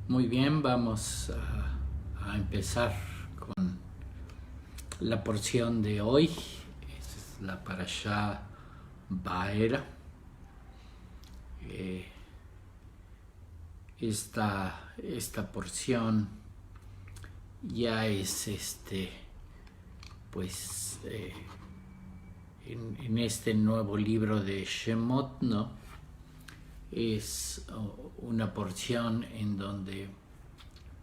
Muy bien, vamos a empezar con la porción de hoy. Esta es la Parashá Baera. Esta porción ya es pues en este nuevo libro de Shemot, ¿no? Es una porción en donde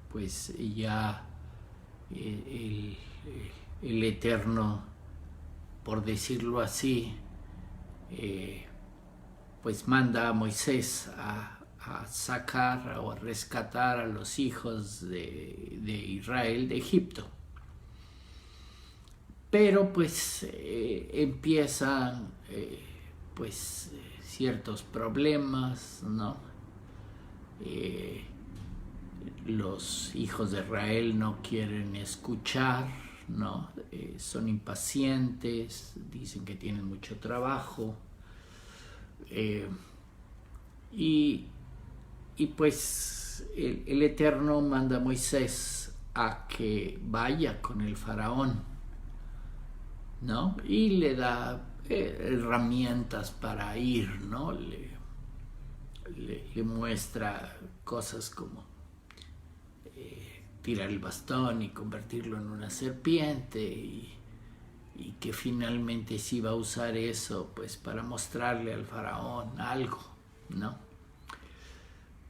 pues ya el, el Eterno, por decirlo así, pues manda a Moisés a sacar o a rescatar a los hijos de Israel de Egipto. Pero pues empiezan pues ciertos problemas, ¿no? Los hijos de Israel no quieren escuchar, ¿no? Son impacientes, dicen que tienen mucho trabajo. Y pues el Eterno manda a Moisés a que vaya con el faraón, ¿no? Y le da herramientas para ir, ¿no? Le muestra cosas como tirar el bastón y convertirlo en una serpiente y que finalmente sí va a usar eso pues para mostrarle al faraón algo, ¿no?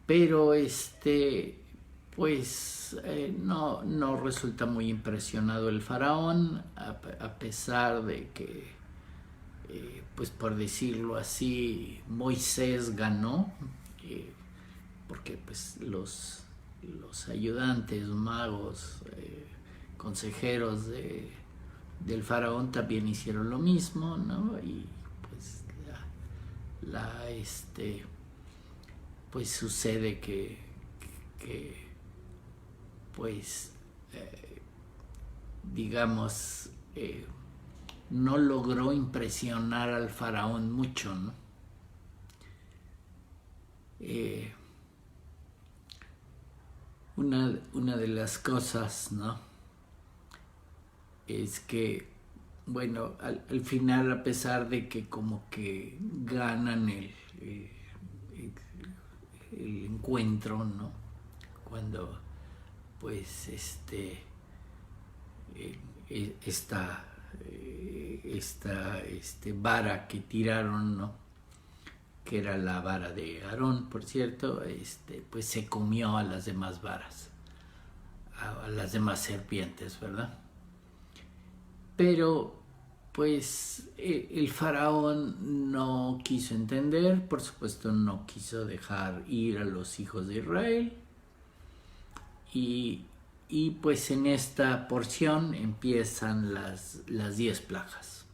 Pero pues no resulta muy impresionado el faraón, a pesar de que pues por decirlo así Moisés ganó, porque pues los ayudantes, magos, consejeros del faraón también hicieron lo mismo, ¿no? Y pues pues sucede que pues digamos no logró impresionar al faraón mucho, ¿no? Una de las cosas, ¿no? Es que, bueno, al final, a pesar de que como que ganan el encuentro, ¿no? Cuando, pues, esta vara que tiraron, ¿no? Que era la vara de Aarón, por cierto, pues se comió a las demás varas, a las demás serpientes, ¿verdad? Pero pues el faraón no quiso entender, por supuesto no quiso dejar ir a los hijos de Israel, y pues en esta porción empiezan las 10 plagas.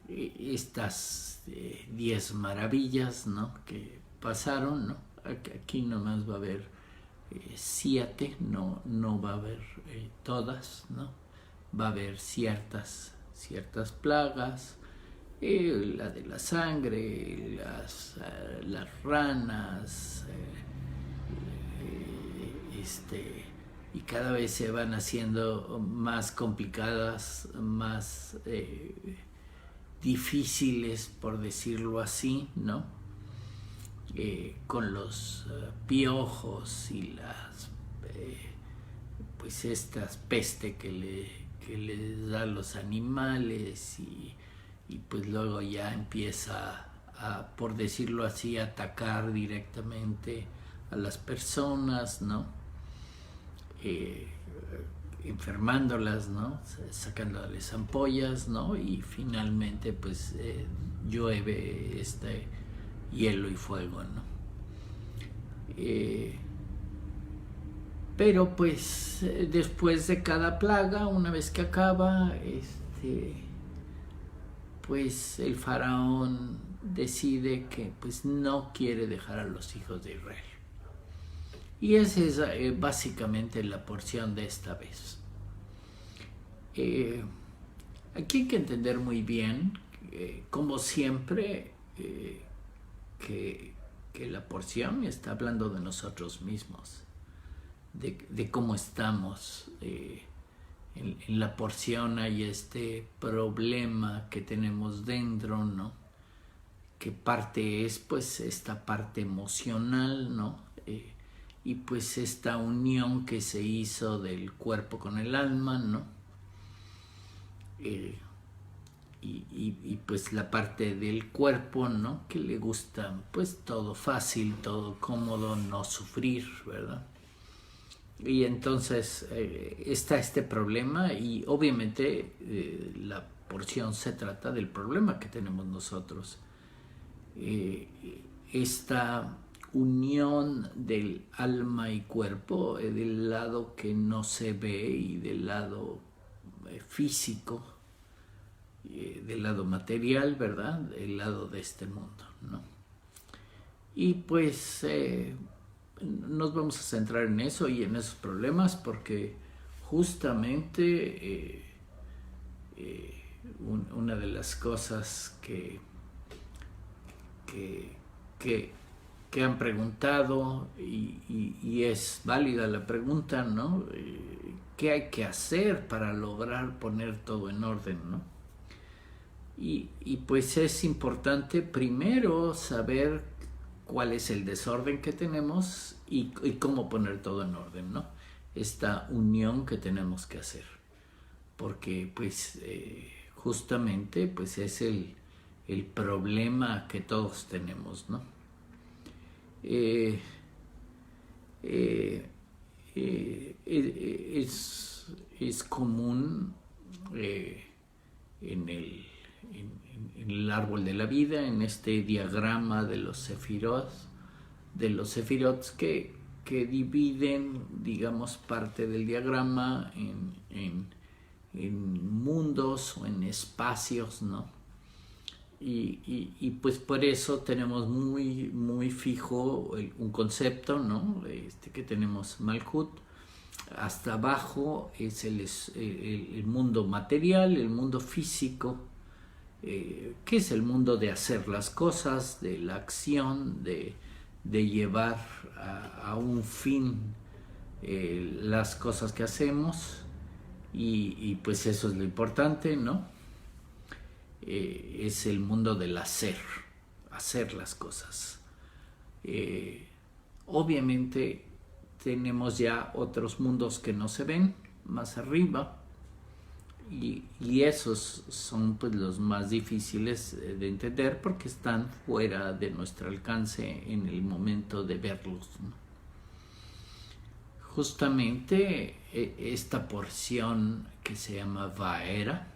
Estas 10 maravillas, ¿no? Que pasaron, ¿no? Aquí nomás va a haber 7, no va a haber todas, ¿no? Va a haber ciertas plagas, la de la sangre, las ranas, y cada vez se van haciendo más complicadas, más difíciles, por decirlo así, ¿no? Con los piojos y las pues estas peste que les da a los animales, y pues luego ya empieza a, por decirlo así, a atacar directamente a las personas, ¿no? Enfermándolas, ¿no? Sacándoles ampollas, ¿no? Y finalmente pues llueve hielo y fuego, ¿no? Pero pues después de cada plaga, una vez que acaba, pues el faraón decide que pues no quiere dejar a los hijos de Israel. Y esa es básicamente la porción de esta vez. Aquí hay que entender muy bien, como siempre, que que la porción está hablando de nosotros mismos, de cómo estamos. En la porción hay este problema que tenemos dentro, ¿no? Que parte es pues esta parte emocional, ¿no? Y pues esta unión que se hizo del cuerpo con el alma, ¿no? Y pues la parte del cuerpo, ¿no? Que le gusta pues todo fácil, todo cómodo, no sufrir, ¿verdad? Y entonces está este problema y obviamente la porción se trata del problema que tenemos nosotros. Esta unión del alma y cuerpo, del lado que no se ve y del lado físico, del lado material, ¿verdad? Del lado de este mundo, ¿no? Y pues nos vamos a centrar en eso y en esos problemas porque justamente una de las cosas que han preguntado y es válida la pregunta, ¿no? ¿Qué hay que hacer para lograr poner todo en orden, ¿no? Y pues es importante primero saber cuál es el desorden que tenemos y cómo poner todo en orden, ¿no? Esta unión que tenemos que hacer. Porque pues justamente pues es el problema que todos tenemos, ¿no? Es común en el árbol de la vida, en este diagrama de los sefirot, que dividen, digamos, parte del diagrama en mundos o en espacios, ¿no? Y pues por eso tenemos muy fijo un concepto, ¿no? Que tenemos Malhut. Hasta abajo es el mundo material, el mundo físico, que es el mundo de hacer las cosas, de la acción, de llevar a un fin las cosas que hacemos, y pues eso es lo importante, ¿no? Es el mundo del hacer las cosas. Obviamente tenemos ya otros mundos que no se ven más arriba, y esos son pues los más difíciles de entender porque están fuera de nuestro alcance en el momento de verlos, ¿no? Justamente esta porción que se llama Vaera,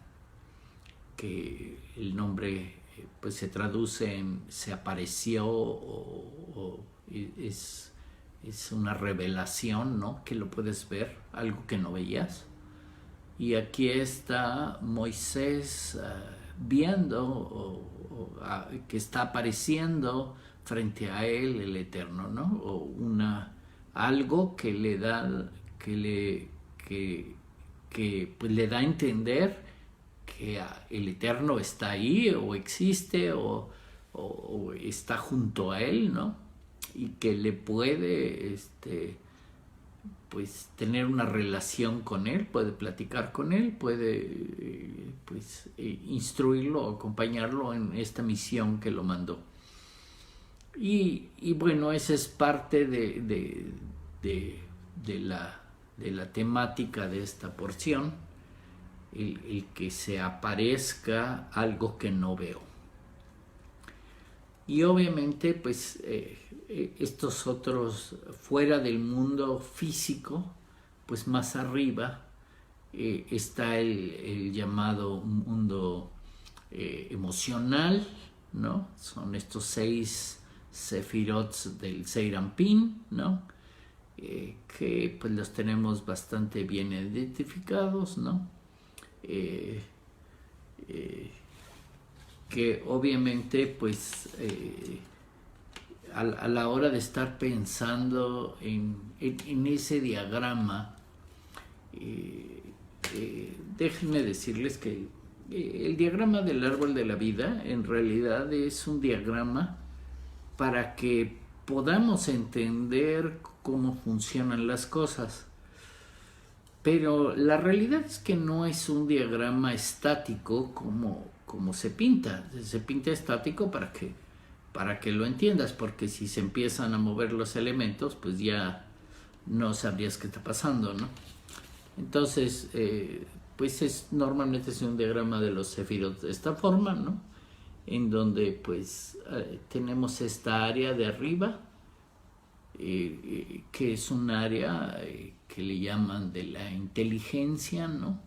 que el nombre pues se traduce en se apareció o es una revelación, ¿no? Que lo puedes ver, algo que no veías. Y aquí está Moisés viendo que está apareciendo frente a él el Eterno, ¿no? O algo que le da pues le da a entender que el Eterno está ahí o existe o está junto a él, ¿no? Y que le puede pues tener una relación con él, puede platicar con él, puede pues instruirlo, acompañarlo en esta misión que lo mandó. Y bueno, esa es parte de la temática de esta porción, el que se aparezca algo que no veo. Y obviamente pues estos otros fuera del mundo físico, pues más arriba está el llamado mundo emocional, ¿no? Son estos 6 sefirot del Zeir Anpin, ¿no? Que pues los tenemos bastante bien identificados, ¿no? Que obviamente pues a la hora de estar pensando en ese diagrama, déjenme decirles que el diagrama del árbol de la vida en realidad es un diagrama para que podamos entender cómo funcionan las cosas. Pero la realidad es que no es un diagrama estático como se pinta. Se pinta estático para que lo entiendas, porque si se empiezan a mover los elementos, pues ya no sabrías qué está pasando, ¿no? Entonces, pues normalmente es un diagrama de los sefirot de esta forma, ¿no? En donde pues tenemos esta área de arriba, que es un área que le llaman de la inteligencia, ¿no?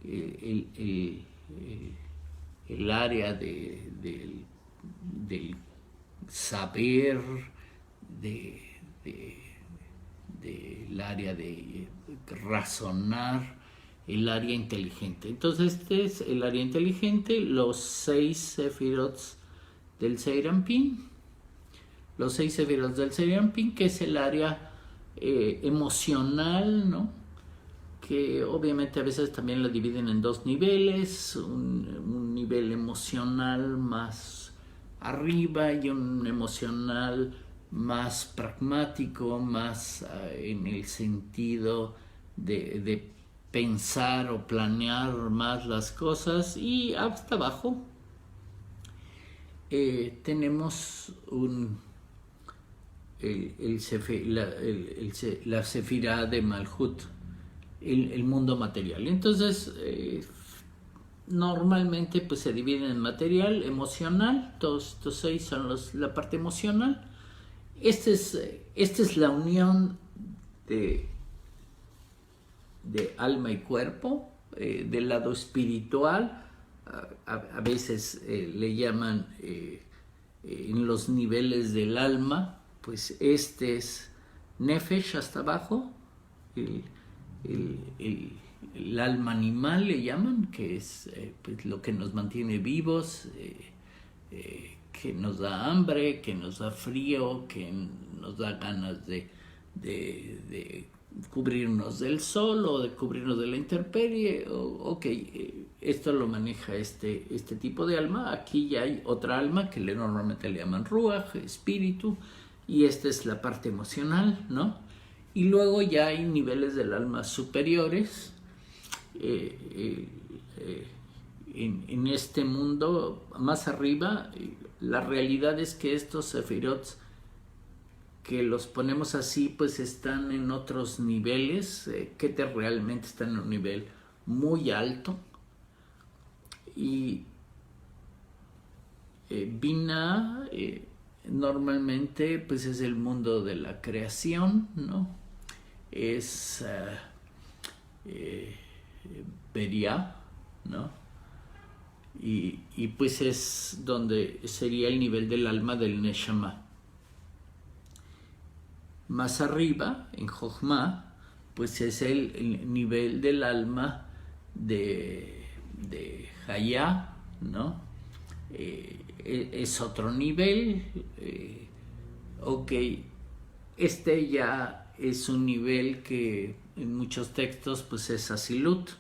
El área del saber, del área de razonar, el área inteligente. Entonces este es el área inteligente, los 6 sefirot del Zeir Anpin, los 6 sefirot del Zeir Anpin, que es el área emocional, ¿no? Que obviamente a veces también la dividen en 2 niveles, un nivel emocional más arriba y un emocional más pragmático, más en el sentido de pensar o planear más las cosas, y hasta abajo tenemos la sefirá de Malhut, el mundo material. Entonces normalmente pues se dividen en material, emocional, todos estos 6 son la parte emocional. Esta es la unión de alma y cuerpo, del lado espiritual. A veces le llaman en los niveles del alma, pues este es Nefesh hasta abajo, el alma animal le llaman, que es pues lo que nos mantiene vivos, que nos da hambre, que nos da frío, que nos da ganas de cubrirnos del sol o de cubrirnos de la intemperie. Ok, esto lo maneja este tipo de alma. Aquí ya hay otra alma que normalmente le llaman Ruach, espíritu, y esta es la parte emocional, ¿no? Y luego ya hay niveles del alma superiores. En este mundo, más arriba, la realidad es que estos sefirot, que los ponemos así, pues están en otros niveles, que realmente están en un nivel muy alto. Y Binah normalmente pues es el mundo de la creación, ¿no? Es Beria, ¿no? Y pues es donde sería el nivel del alma del Neshama. Más arriba, en Jochma, pues es el nivel del alma de Hayá, ¿no? Es otro nivel. Ok, este ya es un nivel que en muchos textos pues es Asilut,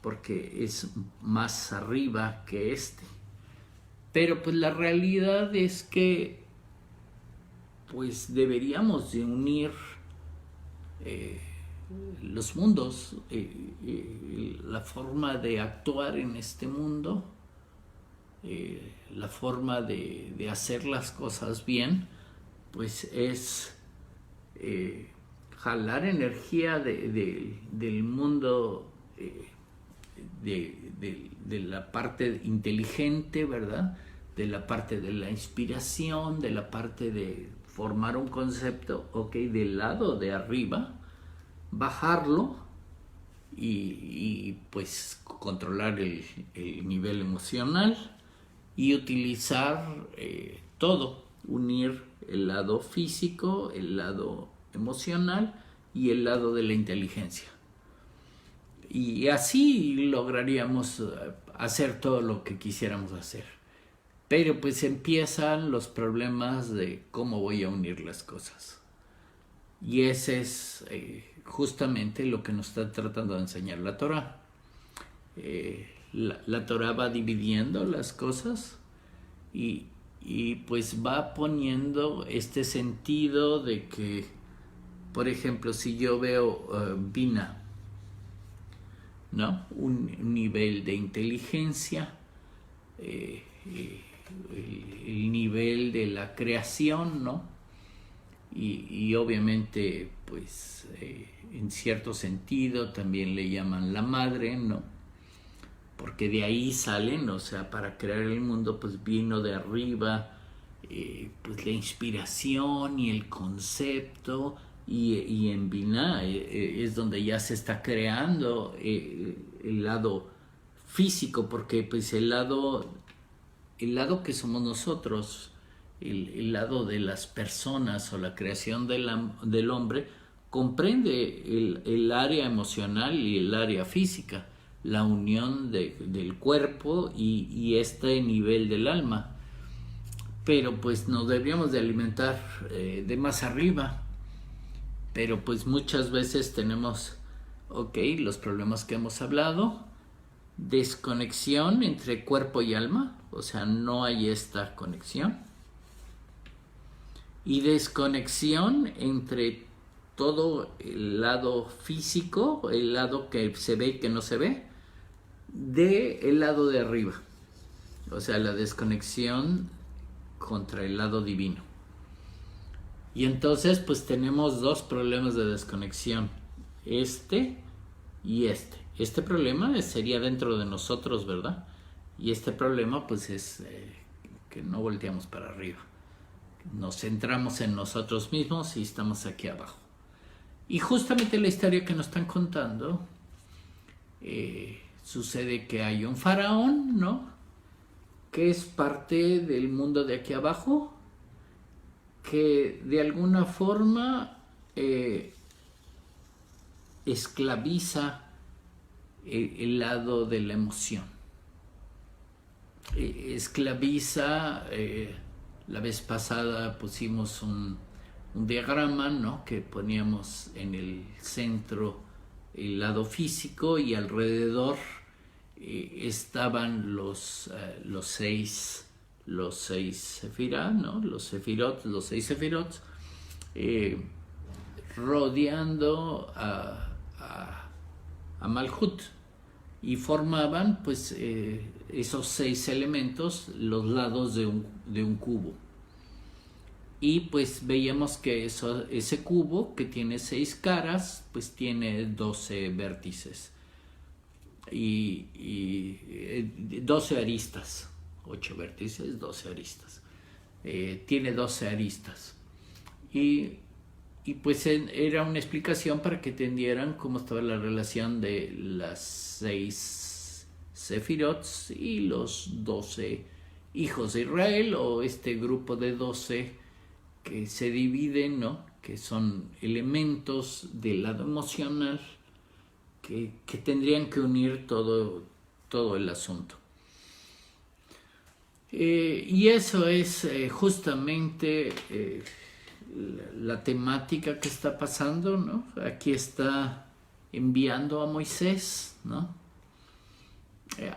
porque es más arriba que este. Pero pues la realidad es que pues deberíamos de unir los mundos, la forma de actuar en este mundo, la forma de hacer las cosas bien, pues es jalar energía del mundo, de la parte inteligente, ¿verdad? De la parte de la inspiración, de la parte de formar un concepto, ok, del lado de arriba, bajarlo y pues controlar el nivel emocional y utilizar todo, unir el lado físico, el lado emocional y el lado de la inteligencia. Y así lograríamos hacer todo lo que quisiéramos hacer. Pero pues empiezan los problemas de cómo voy a unir las cosas. Y ese es justamente lo que nos está tratando de enseñar la Torah. La Torah va dividiendo las cosas y y pues va poniendo este sentido de que, por ejemplo, si yo veo Bina, ¿no? Un nivel de inteligencia, el nivel de la creación, ¿no? Y obviamente, pues, en cierto sentido también le llaman la madre, ¿no? Porque de ahí salen, o sea, para crear el mundo, pues vino de arriba, pues la inspiración y el concepto, y en Binah es donde ya se está creando el lado físico, porque pues el lado que somos nosotros, el lado de las personas o la creación del hombre, comprende el área emocional y el área física, la unión del cuerpo y este nivel del alma. Pero pues nos deberíamos de alimentar de más arriba. Pero pues muchas veces tenemos, los problemas que hemos hablado, desconexión entre cuerpo y alma, o sea, no hay esta conexión. Y desconexión entre todo el lado físico, el lado que se ve y que no se ve, del lado de arriba. O sea, la desconexión contra el lado divino. Y entonces pues tenemos dos problemas de desconexión, este y este. Este problema sería dentro de nosotros, ¿verdad? Y este problema pues es que no volteamos para arriba. Nos centramos en nosotros mismos y estamos aquí abajo. Y justamente la historia que nos están contando, sucede que hay un faraón, ¿no? Que es parte del mundo de aquí abajo, que de alguna forma esclaviza el lado de la emoción. Esclaviza, la vez pasada pusimos un diagrama, ¿no? Que poníamos en el centro el lado físico y alrededor estaban los seis sefirá, ¿no? Los seis sefirot, rodeando a Malhut, y formaban pues esos 6 elementos los lados de un cubo. Y pues veíamos que ese cubo, que tiene 6 caras, pues tiene 12 vértices y 12 aristas, 8 vértices, 12 aristas. Tiene 12 aristas. Y pues era una explicación para que entendieran cómo estaba la relación de las 6 sefirots y los 12 hijos de Israel, o este grupo de 12 que se dividen, ¿no? Que son elementos del lado emocional que tendrían que unir todo el asunto. Y eso es justamente la temática que está pasando, ¿no? Aquí está enviando a Moisés, ¿no?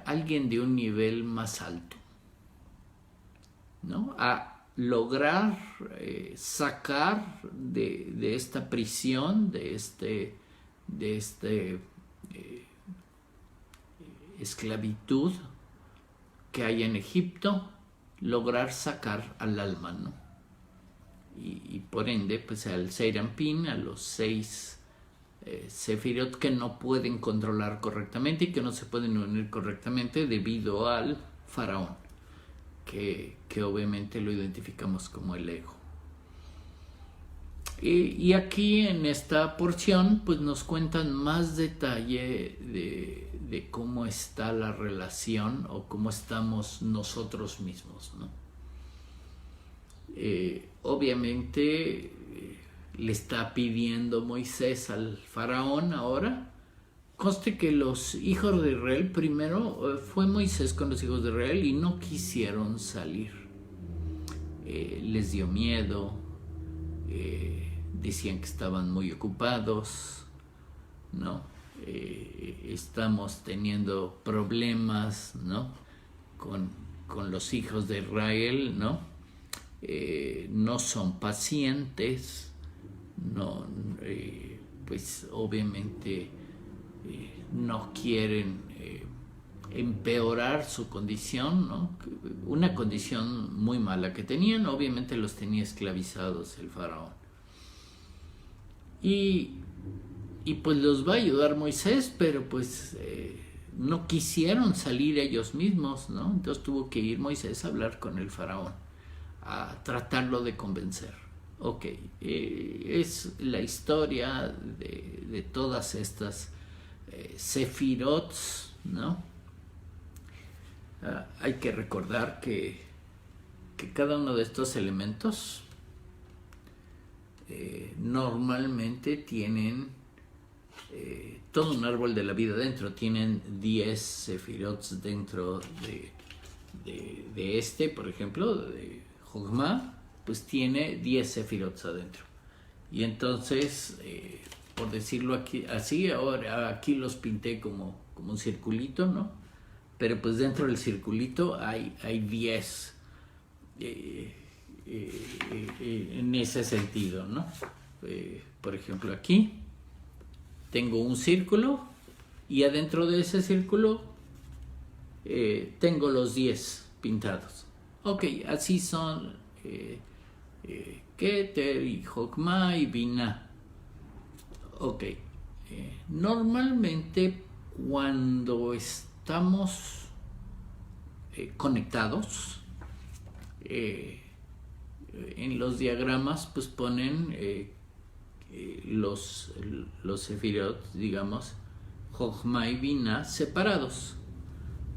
Alguien de un nivel más alto, ¿no? A lograr sacar de esta prisión, de esclavitud que hay en Egipto, lograr sacar al alma, ¿no? Y por ende, pues al Serampín, a los 6 sefirot que no pueden controlar correctamente y que no se pueden unir correctamente debido al faraón, que obviamente lo identificamos como el ego. Y aquí en esta porción pues nos cuentan más detalle de cómo está la relación o cómo estamos nosotros mismos, ¿no? Obviamente le está pidiendo Moisés al faraón ahora. Conste que los hijos de Israel, primero fue Moisés con los hijos de Israel y no quisieron salir. Les dio miedo, decían que estaban muy ocupados, ¿no? Estamos teniendo problemas, ¿no? Con los hijos de Israel, ¿no? no son pacientes, no, pues obviamente no quieren empeorar su condición, ¿no? Una condición muy mala que tenían, obviamente los tenía esclavizados el faraón. Y pues los va a ayudar Moisés, pero pues no quisieron salir ellos mismos, ¿no? Entonces tuvo que ir Moisés a hablar con el faraón, a tratarlo de convencer. Ok, es la historia de todas estas sefirot, ¿no? Hay que recordar que cada uno de estos elementos normalmente tienen todo un árbol de la vida dentro. Tienen 10 sefirot dentro de este, por ejemplo, de Jogma, pues tiene 10 sefirot adentro. Y entonces, por decirlo aquí, así, ahora aquí los pinté como un circulito, ¿no? Pero pues dentro del circulito hay 10 en ese sentido, ¿no? Por ejemplo, aquí tengo un círculo y adentro de ese círculo tengo los 10 pintados. Ok, así son Keter y Jogma y Binah. Ok, normalmente cuando estamos conectados, en los diagramas pues ponen los sefirot, digamos, Jogma y Binah separados.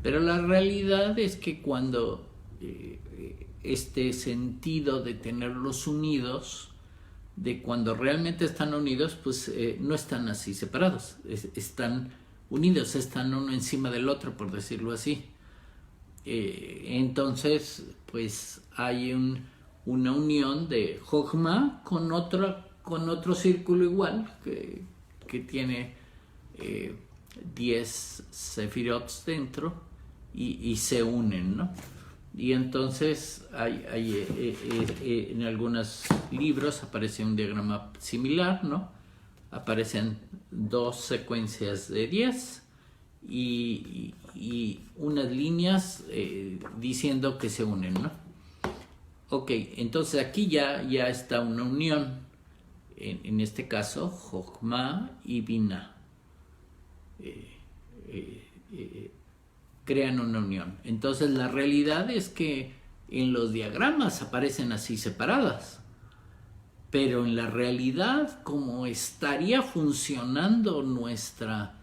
Pero la realidad es que cuando este sentido de tenerlos unidos, de cuando realmente están unidos, pues no están así separados, están unidos, están uno encima del otro, por decirlo así. Entonces, pues hay una unión de Jogma con otro círculo igual, que tiene 10 sefirot dentro y se unen, ¿no? Y entonces en algunos libros aparece un diagrama similar, ¿no? Aparecen 2 secuencias de 10 y unas líneas diciendo que se unen, ¿no? Ok, entonces aquí ya está una unión, en este caso Jogma y Binah crean una unión. Entonces la realidad es que en los diagramas aparecen así separadas, pero en la realidad, como estaría funcionando nuestra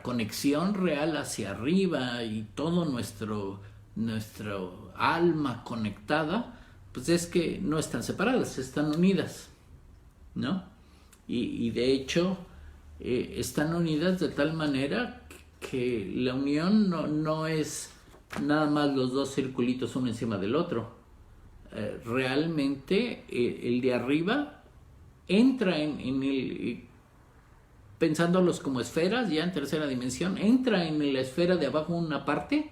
conexión real hacia arriba y todo nuestro alma conectada, pues es que no están separadas, están unidas, ¿no? Y de hecho están unidas de tal manera que la unión no es nada más los dos circulitos uno encima del otro. Realmente el de arriba entra en el, pensándolos como esferas ya en tercera dimensión, entra en la esfera de abajo una parte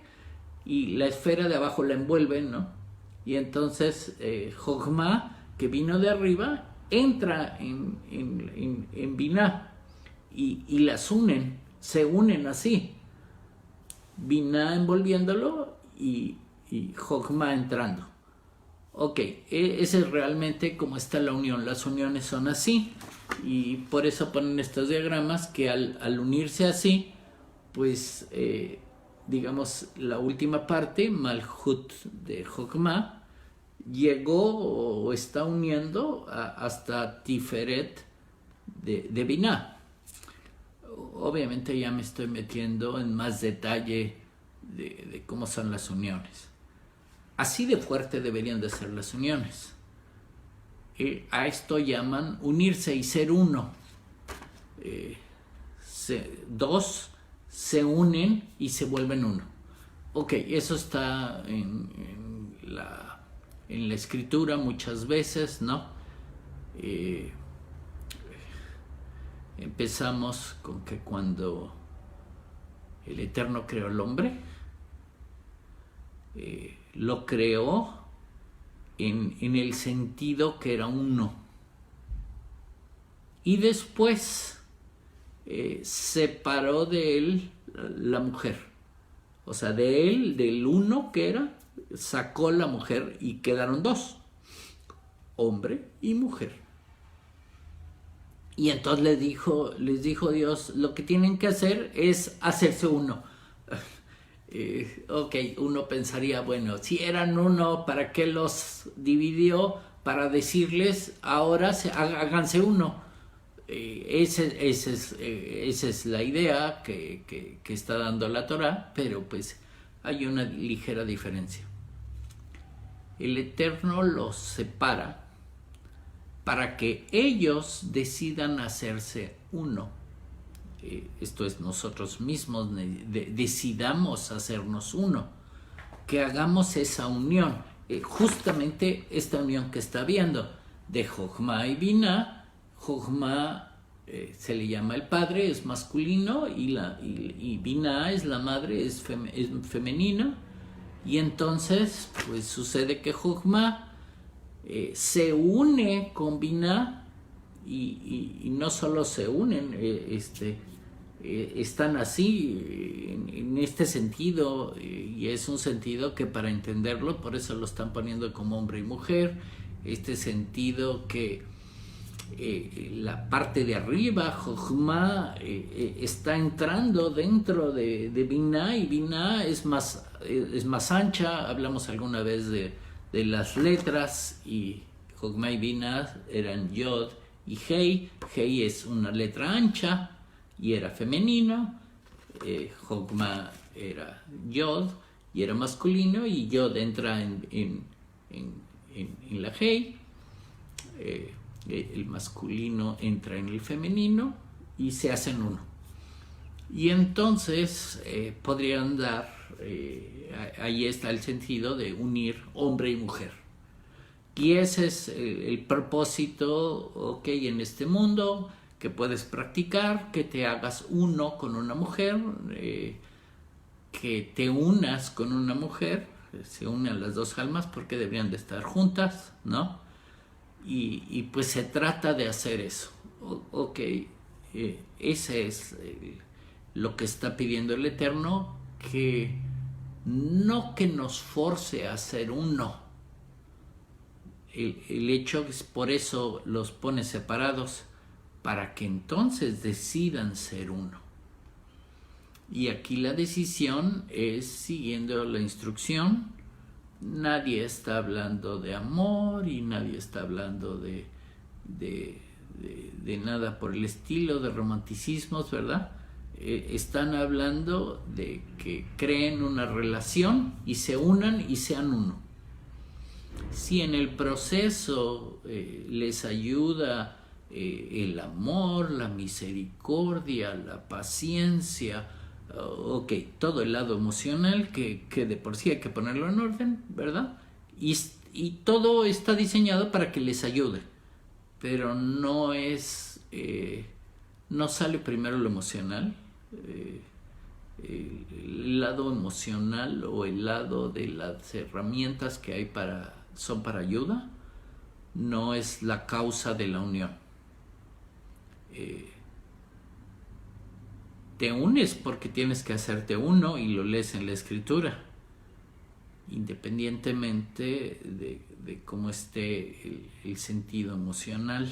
y la esfera de abajo la envuelve, ¿no? Y entonces Jogma, que vino de arriba, entra en Binah y las unen, se unen así, Binah envolviéndolo y Jogma entrando. Ok, ese es realmente como está la unión. Las uniones son así y por eso ponen estos diagramas que al unirse así, pues digamos la última parte, Malhut de Jogma, llegó o está uniendo hasta Tiferet de Binah. Obviamente ya me estoy metiendo en más detalle de cómo son las uniones. Así de fuerte deberían de ser las uniones. A esto llaman unirse y ser uno. Dos se unen y se vuelven uno. Ok, eso está en la escritura muchas veces, ¿no? Empezamos con que cuando el Eterno creó al hombre, lo creó en el sentido que era uno. Y después separó de él la mujer. O sea, de él, del uno que era, sacó la mujer y quedaron dos, hombre y mujer. Y entonces les dijo Dios, lo que tienen que hacer es hacerse uno. Ok, uno pensaría, bueno, si eran uno, ¿para qué los dividió? Para decirles, ahora háganse uno. Esa es la idea que está dando la Torá, pero pues hay una ligera diferencia. El Eterno los separa para que ellos decidan hacerse uno. Esto es, nosotros mismos decidamos hacernos uno, que hagamos esa unión, justamente esta unión que está viendo de Jochma y Binah. Jochma se le llama el padre, es masculino, y Binah es la madre, es femenina. Y entonces pues sucede que Jochma se une con Binah, y no solo se unen, están así en este sentido, y es un sentido que, para entenderlo, por eso lo están poniendo como hombre y mujer, este sentido que la parte de arriba, Jochma, está entrando dentro de Binah, y Binah es más ancha. Hablamos alguna vez de las letras, y Jochma y Binah eran Yod y Hei. Hei es una letra ancha y era femenino. Jochma era Yod y era masculino, y Yod entra en la Hei. El masculino entra en el femenino y se hacen uno. Y entonces podrían dar, ahí está el sentido de unir hombre y mujer. Y ese es el propósito, ok, en este mundo, que puedes practicar, que te hagas uno con una mujer, que te unas con una mujer, se unen las dos almas porque deberían de estar juntas, ¿no? Y pues se trata de hacer eso. Ok, ese es lo que está pidiendo el Eterno, que no que nos force a ser uno. El hecho es, por eso los pone separados, para que entonces decidan ser uno. Y aquí la decisión es siguiendo la instrucción. Nadie está hablando de amor y nadie está hablando de nada por el estilo, de romanticismos, ¿verdad? Están hablando de que creen una relación y se unan y sean uno. Si en el proceso les ayuda el amor, la misericordia, la paciencia, ok, todo el lado emocional, que de por sí hay que ponerlo en orden, ¿verdad? Y todo está diseñado para que les ayude, pero no es, no sale primero lo emocional. El lado emocional, o el lado de las herramientas que hay son para ayuda, no es la causa de la unión. Te unes porque tienes que hacerte uno, y lo lees en la escritura, independientemente de cómo esté el sentido emocional.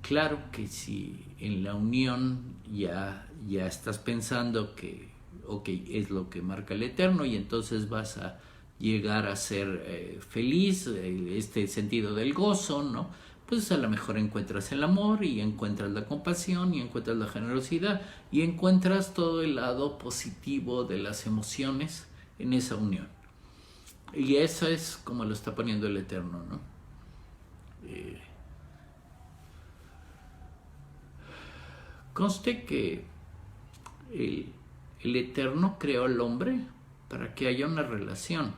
Claro que si en la unión ya estás pensando que, ok, es lo que marca el Eterno, y entonces vas a llegar a ser feliz, este sentido del gozo, ¿no? Pues a lo mejor encuentras el amor, y encuentras la compasión, y encuentras la generosidad, y encuentras todo el lado positivo de las emociones en esa unión. Y eso es como lo está poniendo el Eterno, ¿no? Conste que el Eterno creó al hombre para que haya una relación.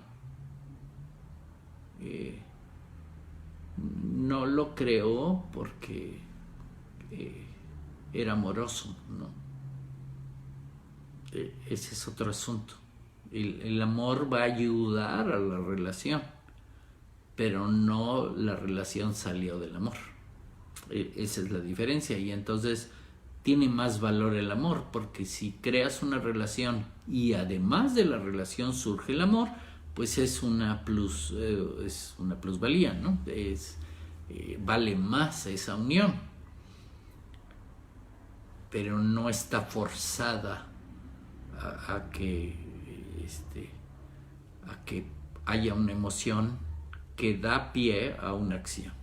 No lo creó porque era amoroso, ¿no? Ese es otro asunto. El amor va a ayudar a la relación, pero no la relación salió del amor. Esa es la diferencia, y entonces tiene más valor el amor, porque si creas una relación y además de la relación surge el amor, pues es una plusvalía, ¿no? Vale más esa unión, pero no está forzada a que haya una emoción que da pie a una acción.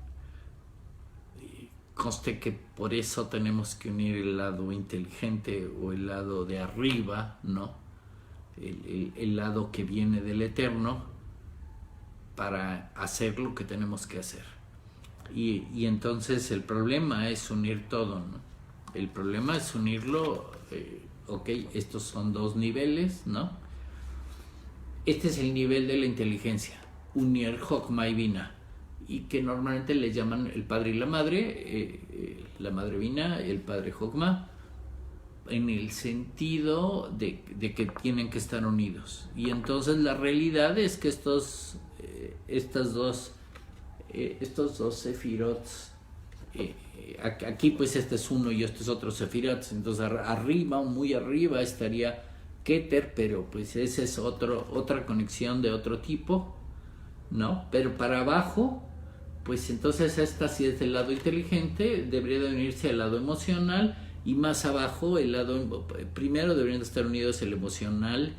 Conste que por eso tenemos que unir el lado inteligente o el lado de arriba, ¿no? El lado que viene del Eterno, para hacer lo que tenemos que hacer. Y entonces el problema es unir todo, ¿no? El problema es unirlo, ok, estos son dos niveles, ¿no? Este es el nivel de la inteligencia, unir Jochma y Binah, y que normalmente le llaman el padre y la madre Binah, el padre Jochma, en el sentido de que tienen que estar unidos. Y entonces la realidad es que estos dos sefirot, aquí pues este es uno y este es otro sefirot, entonces arriba, muy arriba estaría Keter, pero pues esa es otra conexión de otro tipo, ¿no? Pero para abajo, pues entonces esta sí es el lado inteligente, debería de unirse al lado emocional, y más abajo primero deberían estar unidos el emocional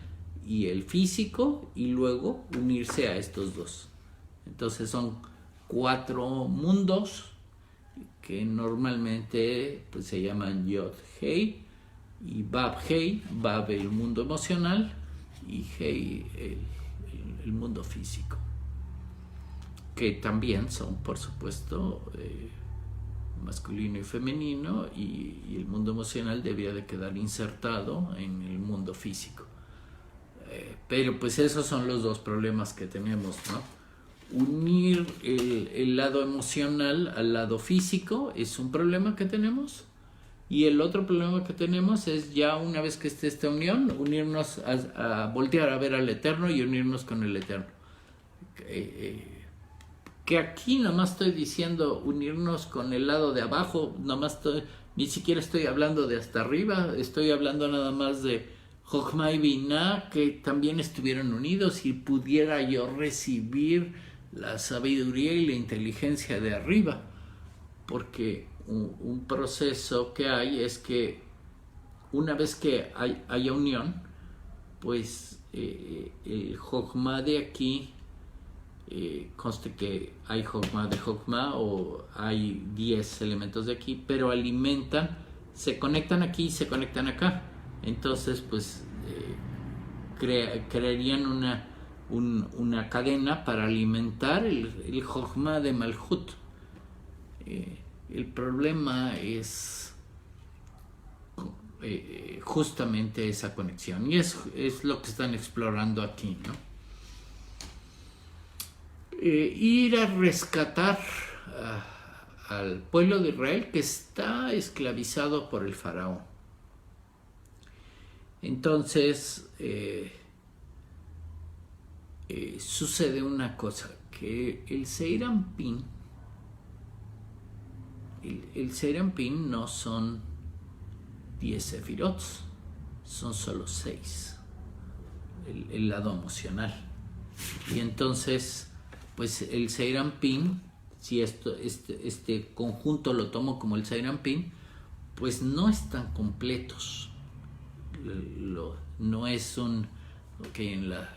y el físico, y luego unirse a estos dos. Entonces son 4 mundos que normalmente pues se llaman Yod Hei y Bab Hei. Bab el mundo emocional y Hei el mundo físico, que también son, por supuesto, masculino y femenino, y el mundo emocional debía de quedar insertado en el mundo físico. Pero pues esos son los dos problemas que tenemos, ¿no? Unir el lado emocional al lado físico es un problema que tenemos, y el otro problema que tenemos es, ya una vez que esté esta unión, unirnos a voltear a ver al Eterno y unirnos con el Eterno. Que aquí nada más estoy diciendo unirnos con el lado de abajo, ni siquiera estoy hablando de hasta arriba, estoy hablando nada más de Jochma y Binah, que también estuvieron unidos, y pudiera yo recibir la sabiduría y la inteligencia de arriba, porque un proceso que hay es que una vez que haya unión, pues el Jochma de aquí, conste que hay Jochma de Jochma, o hay 10 elementos de aquí, pero se conectan aquí y se conectan acá. Entonces pues crearían una cadena para alimentar el Jochma de Malhut. El problema es justamente esa conexión, y es lo que están explorando aquí, ¿no? Ir a rescatar al pueblo de Israel, que está esclavizado por el faraón. Entonces sucede una cosa, que el Seir Anpin no son 10 sefirot, son solo 6, el lado emocional. Y entonces pues el Seir Anpin, si este conjunto lo tomo como el Seir Anpin, pues no están completos. No es en la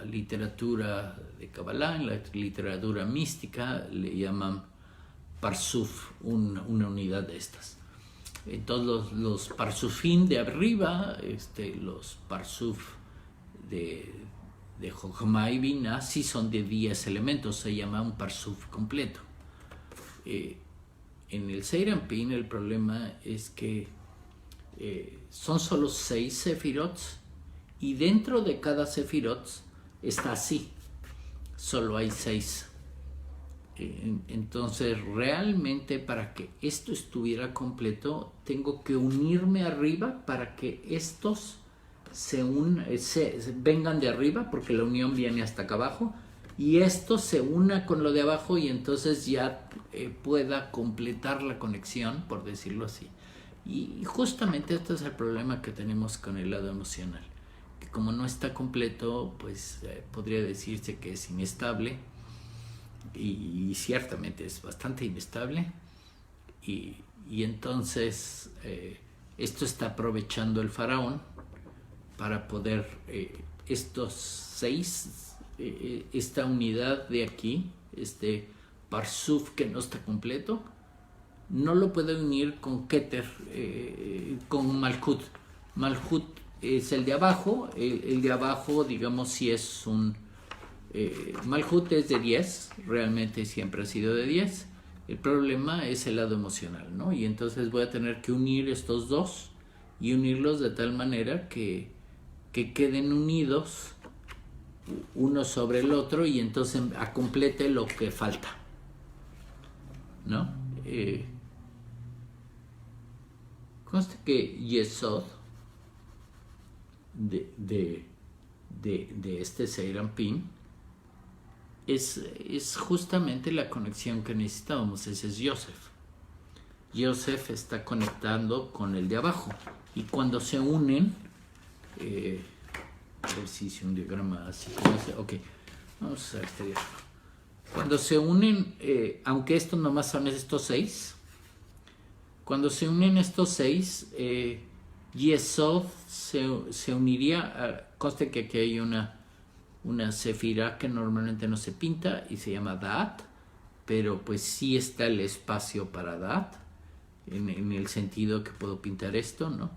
literatura de Kabbalah, en la literatura mística, le llaman Parsuf, una unidad de estas. Entonces los Parsufim de arriba, los Parsuf de Jochma y Binah, sí son de 10 elementos, se llama un Parsuf completo. En el Seir Anpin el problema es que son solo 6 sefirot, y dentro de cada sefirot está así, solo hay 6. Entonces realmente, para que esto estuviera completo, tengo que unirme arriba para que estos vengan de arriba, porque la unión viene hasta acá abajo, y esto se una con lo de abajo y entonces ya pueda completar la conexión, por decirlo así. Y justamente este es el problema que tenemos con el lado emocional, que como no está completo, pues podría decirse que es inestable, y ciertamente es bastante inestable, y entonces esto está aprovechando el faraón para poder estos 6, esta unidad de aquí, este Parsuf que no está completo, no lo puede unir con Keter, con Malhut. Malhut es el de abajo, el de abajo, digamos, si es un... Malhut es de 10, realmente siempre ha sido de 10. El problema es el lado emocional, ¿no? Y entonces voy a tener que unir estos dos y unirlos de tal manera que queden unidos uno sobre el otro y entonces complete lo que falta, ¿no? Conste que Yesod de este Seiranpin es justamente la conexión que necesitábamos. Ese es Yosef. Yosef está conectando con el de abajo y cuando se unen, a ver si hice un diagrama así como ese. Ok, vamos a hacer este diagrama. Cuando se unen, aunque esto nomás son estos 6, cuando se unen estos 6, Yesod se uniría. Conste que aquí hay una sefira que normalmente no se pinta y se llama Da'at, pero pues sí está el espacio para Da'at, en el sentido que puedo pintar esto, ¿no?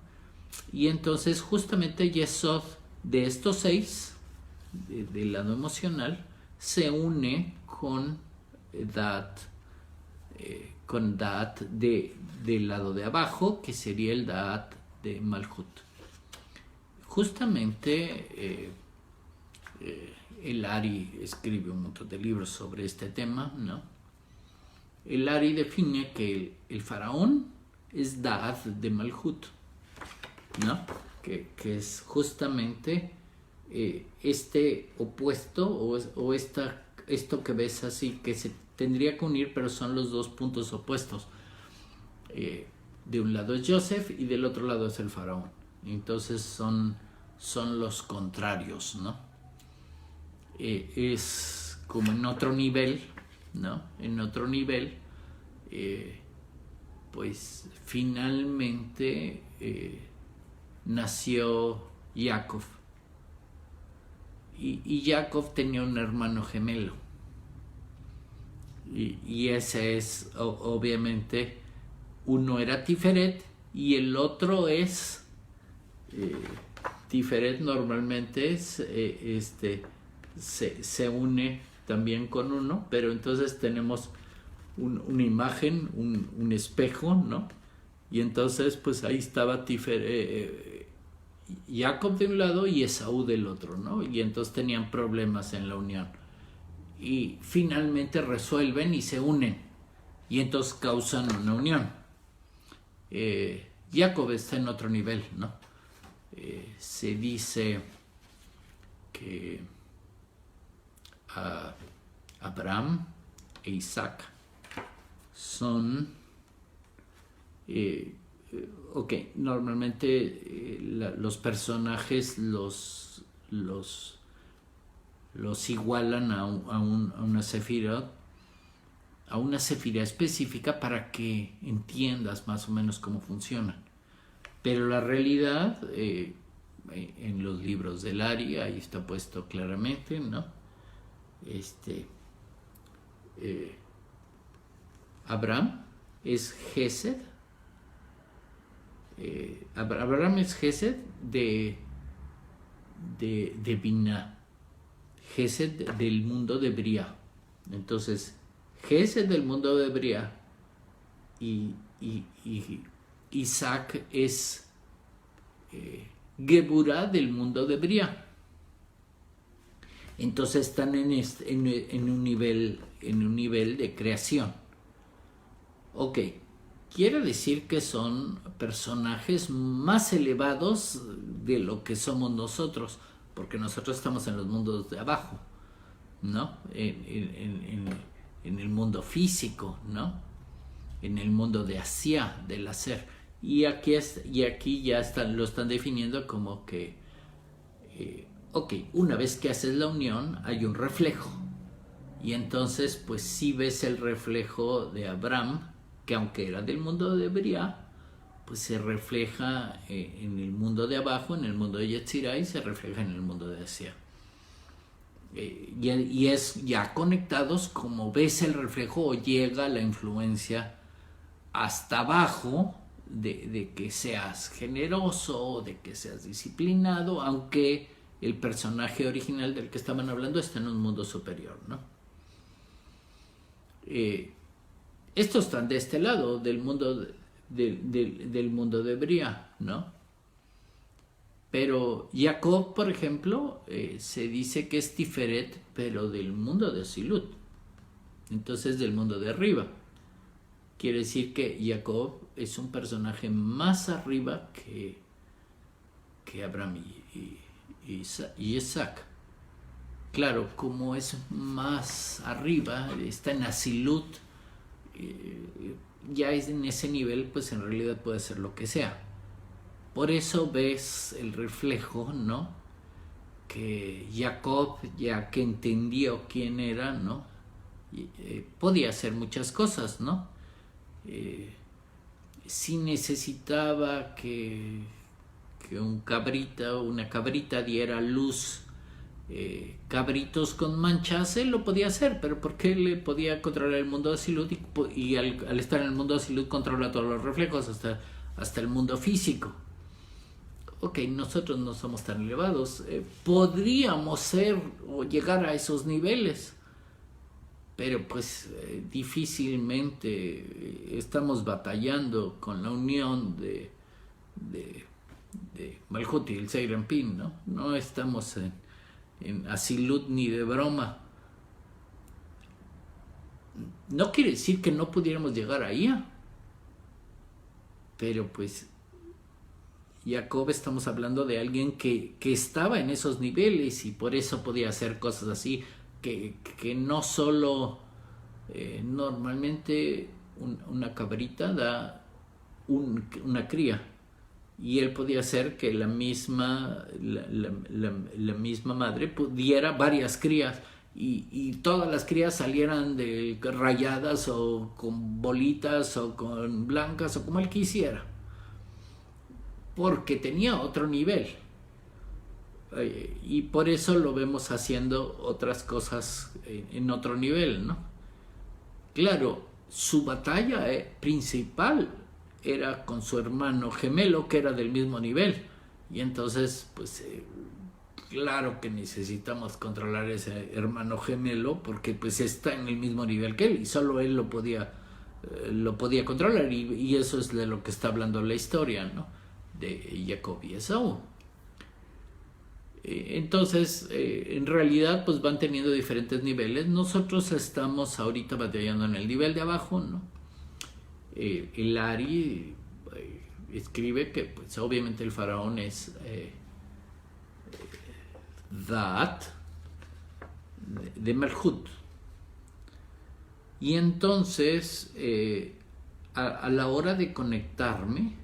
Y entonces justamente Yesod de estos 6, del lado emocional, se une con Da'at, del lado de abajo, que sería el Da'at de Malhut. Justamente el Ari escribe un montón de libros sobre este tema, ¿no? El Ari define que el faraón es Da'at de Malhut, ¿no? Que es justamente este opuesto o esto que ves así, que se tendría que unir, pero son los dos puntos opuestos. De un lado es Joseph y del otro lado es el faraón. Entonces son los contrarios, ¿no? Es como en otro nivel, ¿no? En otro nivel, pues finalmente nació Jacob. Y Jacob tenía un hermano gemelo. Y ese es, obviamente, uno era Tiferet y el otro es... Tiferet normalmente es... se une también con uno, pero entonces tenemos una imagen, un espejo, ¿no? Y entonces pues ahí estaba Jacob de un lado y Esaú del otro, ¿no? Y entonces tenían problemas en la unión y finalmente resuelven y se unen y entonces causan una unión. Jacob está en otro nivel, ¿no? Se dice que Abraham e Isaac son normalmente los personajes los igualan a una sefira, específica para que entiendas más o menos cómo funcionan. Pero la realidad, en los libros del Ari, ahí está puesto claramente, ¿no? Abraham es Gesed. Abraham es Gesed de Binah, Gesed del mundo de Bria. Entonces, Gesed del mundo de Bria y Isaac es Geburah del mundo de Bria. Entonces están en un nivel de creación. Ok, quiere decir que son personajes más elevados de lo que somos nosotros, porque nosotros estamos en los mundos de abajo. ¿no? En el mundo físico, ¿no? En el mundo de Asia, del hacer. Y aquí ya lo están definiendo como que, ok, una vez que haces la unión hay un reflejo. Y entonces pues sí ves el reflejo de Abraham, que aunque era del mundo de Briah, pues se refleja en el mundo de abajo, en el mundo de Yetzirah, y se refleja en el mundo de Asia. Y es ya conectados como ves el reflejo o llega la influencia hasta abajo de que seas generoso, de que seas disciplinado, aunque el personaje original del que estaban hablando está en un mundo superior, ¿no? Estos están de este lado del mundo del mundo de Briah, ¿no? Pero Jacob, por ejemplo, se dice que es Tiferet, pero del mundo de Asilut. Entonces del mundo de arriba. Quiere decir que Jacob es un personaje más arriba que Abraham y Isaac. Claro, como es más arriba, está en Asilut, ya es en ese nivel, pues en realidad puede ser lo que sea. Por eso ves el reflejo, ¿no? Que Jacob, ya que entendió quién era, ¿no? Podía hacer muchas cosas, ¿no? Si necesitaba que una cabrita diera luz, cabritos con manchas, él lo podía hacer, pero porque él podía controlar el mundo de Asilut y al estar en el mundo de Asilut controla todos los reflejos hasta el mundo físico. Ok, nosotros no somos tan elevados, podríamos ser o llegar a esos niveles, pero pues difícilmente estamos batallando con la unión de Malhut y el Zeir Anpin, ¿no? No estamos en Asilut ni de broma. No quiere decir que no pudiéramos llegar ahí, pero pues Jacob, estamos hablando de alguien que estaba en esos niveles y por eso podía hacer cosas así, que no solo normalmente una cabrita da una cría, y él podía hacer que la misma madre pudiera varias crías y todas las crías salieran de rayadas o con bolitas o con blancas o como él quisiera, porque tenía otro nivel, y por eso lo vemos haciendo otras cosas en otro nivel, ¿no? Claro, su batalla principal era con su hermano gemelo, que era del mismo nivel, y entonces pues claro que necesitamos controlar ese hermano gemelo porque pues está en el mismo nivel que él y solo él lo podía controlar, y eso es de lo que está hablando la historia, ¿no? De Jacob y Esaú. Entonces, en realidad, pues van teniendo diferentes niveles. Nosotros estamos ahorita batallando en el nivel de abajo, ¿no? El Ari escribe que, pues, obviamente el faraón es Daat de Malhut. Y entonces, a la hora de conectarme,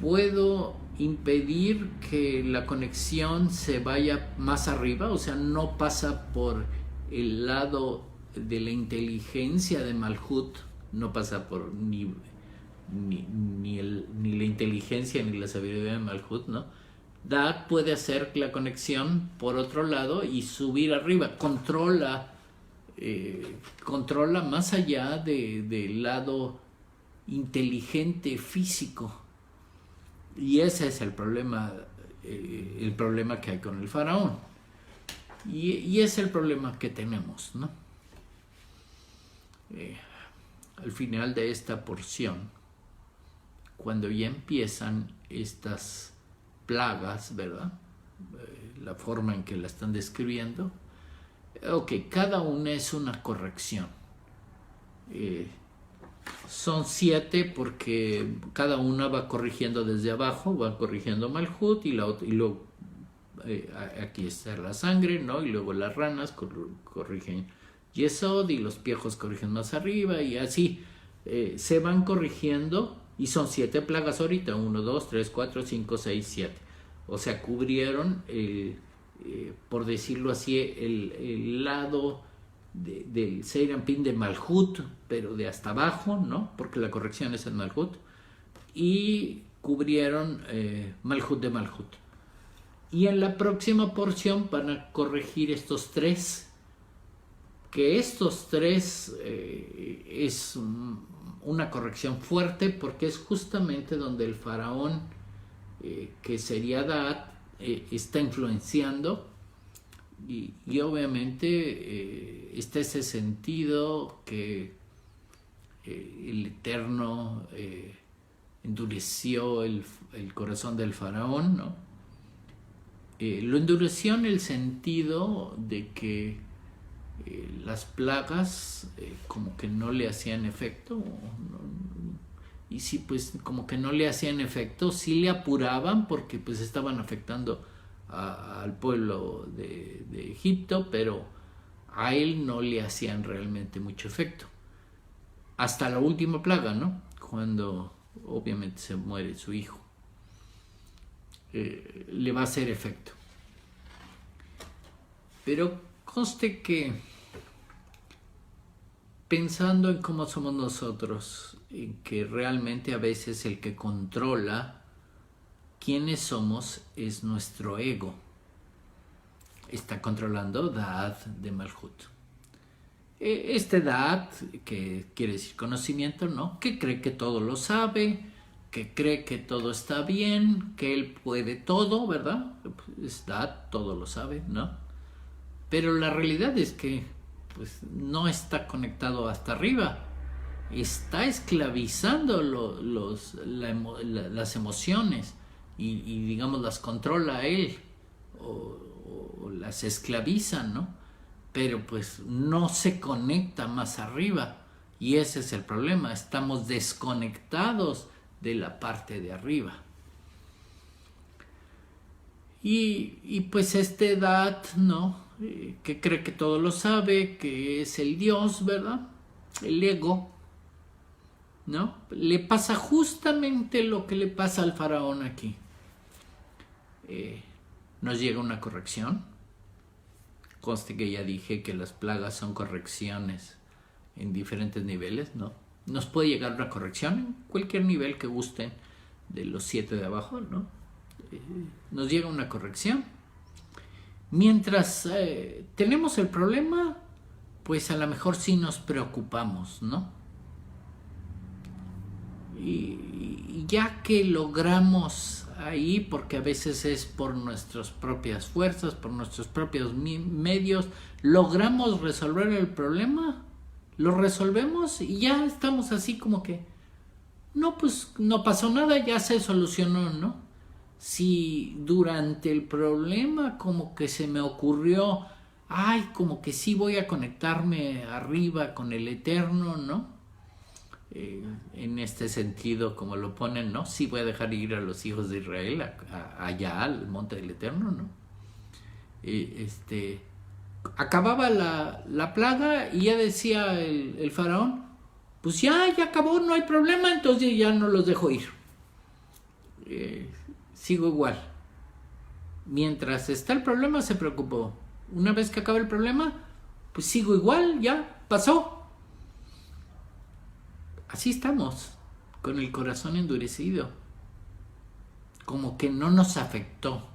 puedo impedir que la conexión se vaya más arriba, o sea, no pasa por el lado de la inteligencia de Malhut, no pasa por ni la inteligencia ni la sabiduría de Malhut, ¿no? Daat puede hacer la conexión por otro lado y subir arriba, controla más allá del lado inteligente físico. Y ese es el problema que hay con el faraón. Y es el problema que tenemos, ¿no? Al final de esta porción, cuando ya empiezan estas plagas, ¿verdad? La forma en que la están describiendo, ok, cada una es una corrección. Son 7 porque cada una va corrigiendo desde abajo, va corrigiendo Malhut y luego aquí está la sangre, ¿no? Y luego las ranas corrigen Yesod y los piojos corrigen más arriba y así se van corrigiendo y son 7 plagas ahorita, 1, 2, 3, 4, 5, 6, 7. O sea, cubrieron, por decirlo así, el lado del Seir Anpin de Malhut, pero de hasta abajo, ¿no? Porque la corrección es en Malhut. Y cubrieron Malhut de Malhut. Y en la próxima porción van a corregir estos 3. Que estos 3 es una corrección fuerte porque es justamente donde el faraón, que sería Daat, está influenciando. Y obviamente está ese sentido que el Eterno endureció el corazón del faraón, ¿no? Lo endureció en el sentido de que las plagas como que no le hacían efecto, y sí, pues como que no le hacían efecto, sí le apuraban porque pues estaban afectando al pueblo de Egipto, pero a él no le hacían realmente mucho efecto. Hasta la última plaga, ¿no? Cuando obviamente se muere su hijo. Le va a hacer efecto. Pero conste que pensando en cómo somos nosotros, en que realmente a veces el que controla quiénes somos es nuestro ego. Está controlando Daat de Malhut. Este Daat, que quiere decir conocimiento, ¿no? Que cree que todo lo sabe, que cree que todo está bien, que él puede todo, ¿verdad? Es Daat, todo lo sabe, ¿no? Pero la realidad es que pues, no está conectado hasta arriba. Está esclavizando las emociones y digamos las controla él o las esclaviza, ¿no? Pero pues no se conecta más arriba y ese es el problema. Estamos desconectados de la parte de arriba. Y pues este Daat, ¿no? Que cree que todo lo sabe, que es el Dios, ¿verdad? El ego, ¿no? Le pasa justamente lo que le pasa al faraón aquí. Nos llega una corrección. Conste que ya dije que las plagas son correcciones en diferentes niveles, ¿no? Nos puede llegar una corrección en cualquier nivel que gusten de los 7 de abajo, ¿no? Nos llega una corrección. Mientras tenemos el problema, pues a lo mejor sí nos preocupamos, ¿no? Y ya que logramos ahí, porque a veces es por nuestras propias fuerzas, por nuestros propios medios, logramos resolver el problema, lo resolvemos y ya estamos así como que, no, pues no pasó nada, ya se solucionó, ¿no? Si durante el problema como que se me ocurrió, ay, como que sí voy a conectarme arriba con el Eterno, ¿no? En este sentido, como lo ponen, ¿no? Sí voy a dejar ir a los hijos de Israel allá al monte del Eterno, ¿no? Acababa la plaga y ya decía el faraón, pues ya acabó, no hay problema, entonces ya no los dejo ir. Sigo igual. Mientras está el problema se preocupó. Una vez que acaba el problema, pues sigo igual, ya pasó. Así estamos, con el corazón endurecido. Como que no nos afectó.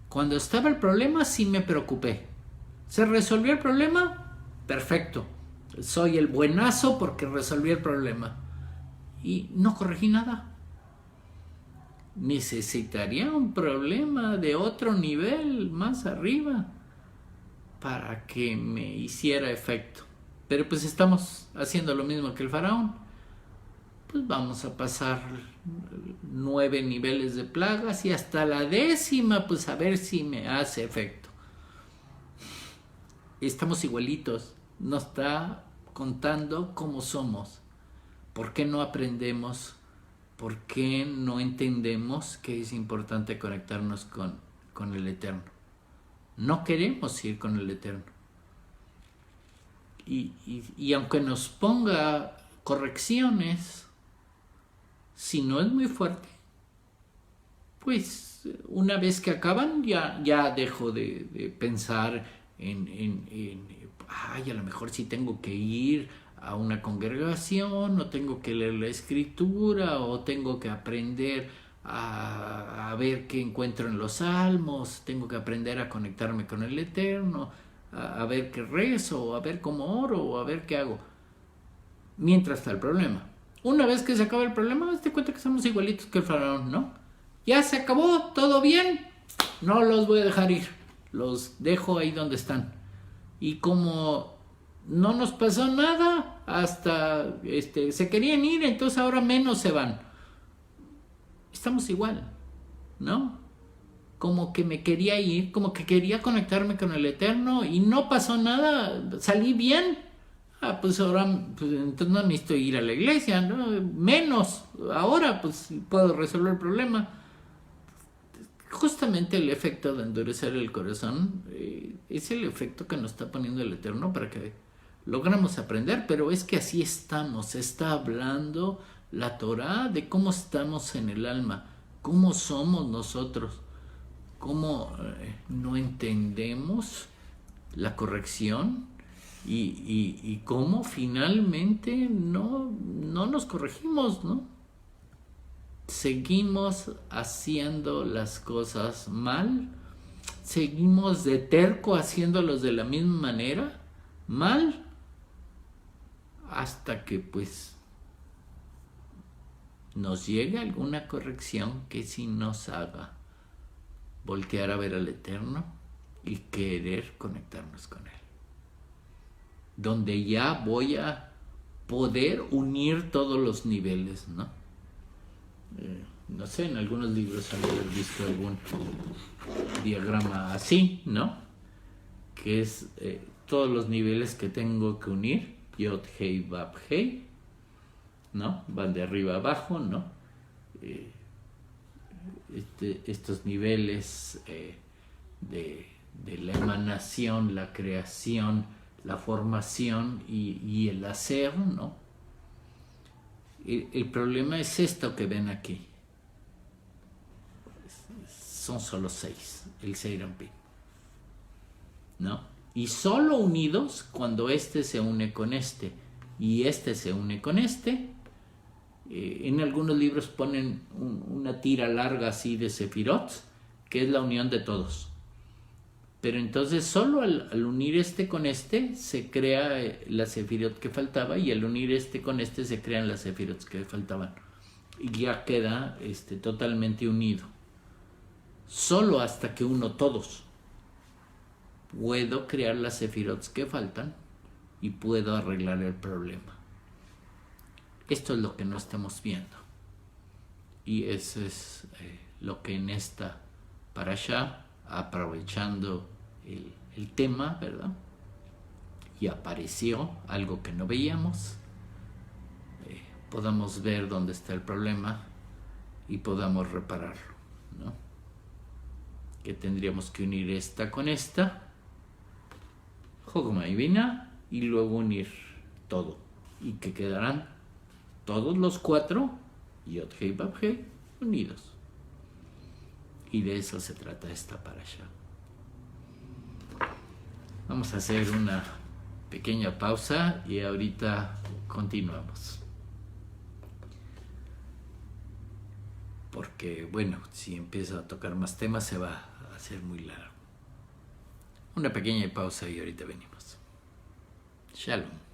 Cuando estaba el problema sí me preocupé. ¿Se resolvió el problema? Perfecto. Soy el buenazo porque resolví el problema. Y no corregí nada. Necesitaría un problema de otro nivel más arriba para que me hiciera efecto. Pero pues estamos haciendo lo mismo que el faraón. Pues vamos a pasar 9 niveles de plagas y hasta la 10ª pues a ver si me hace efecto. Estamos igualitos. Nos está contando cómo somos. ¿Por qué no aprendemos? ¿Por qué no entendemos que es importante conectarnos con el Eterno. No queremos ir con el Eterno. Y aunque nos ponga correcciones, si no es muy fuerte, pues una vez que acaban ya dejo de pensar ay, a lo mejor sí tengo que ir a una congregación, o tengo que leer la escritura, o tengo que aprender a ver qué encuentro en los salmos, tengo que aprender a conectarme con el Eterno, a ver qué rezo, o a ver cómo oro, o a ver qué hago. Mientras está el problema. Una vez que se acaba el problema, te cuenta que somos igualitos que el faraón, ¿no? Ya se acabó, todo bien, no los voy a dejar ir, los dejo ahí donde están. Y como no nos pasó nada, hasta se querían ir, entonces ahora menos se van. Estamos igual, ¿no? Como que me quería ir, como que quería conectarme con el Eterno y no pasó nada, salí bien. Pues ahora pues, entonces no necesito ir a la iglesia, ¿no? Menos, ahora pues puedo resolver el problema. Justamente el efecto de endurecer el corazón es el efecto que nos está poniendo el Eterno para que logremos aprender, pero es que así estamos, está hablando la Torá de cómo estamos en el alma, cómo somos nosotros, cómo no entendemos la corrección y cómo finalmente no nos corregimos, ¿no? Seguimos haciendo las cosas mal, seguimos de terco haciéndolos de la misma manera, mal, hasta que pues nos llegue alguna corrección que sí nos haga voltear a ver al Eterno y querer conectarnos con Él. Donde ya voy a poder unir todos los niveles, ¿no? No sé, en algunos libros han haber visto algún diagrama así, ¿no? Que es todos los niveles que tengo que unir, Yod, Hei, Vav, Hei, ¿no? Van de arriba a abajo, ¿no? Estos niveles de la emanación, la creación, la formación y el hacer, ¿no? El problema es esto que ven aquí. Son solo 6, el Seirampi, ¿no? Y solo unidos, cuando este se une con este y este se une con este, en algunos libros ponen una tira larga así de Sefirot, que es la unión de todos. Pero entonces solo al unir este con este se crea la Sefirot que faltaba, y al unir este con este se crean las Sefirot que faltaban. Y ya queda totalmente unido. Solo hasta que uno todos puedo crear las Sefirot que faltan y puedo arreglar el problema. Esto es lo que no estamos viendo. Y eso es lo que en esta parashá, aprovechando el tema, ¿verdad? Y apareció algo que no veíamos, podamos ver dónde está el problema y podamos repararlo, ¿no? Que tendríamos que unir esta con esta, Jogma y Binah, y luego unir todo, y que quedarán todos los 4 Yod Hei Vav Hei unidos. Y de eso se trata esta parashá. Vamos a hacer una pequeña pausa y ahorita continuamos. Porque, bueno, si empiezo a tocar más temas se va a hacer muy largo. Una pequeña pausa y ahorita venimos. Shalom.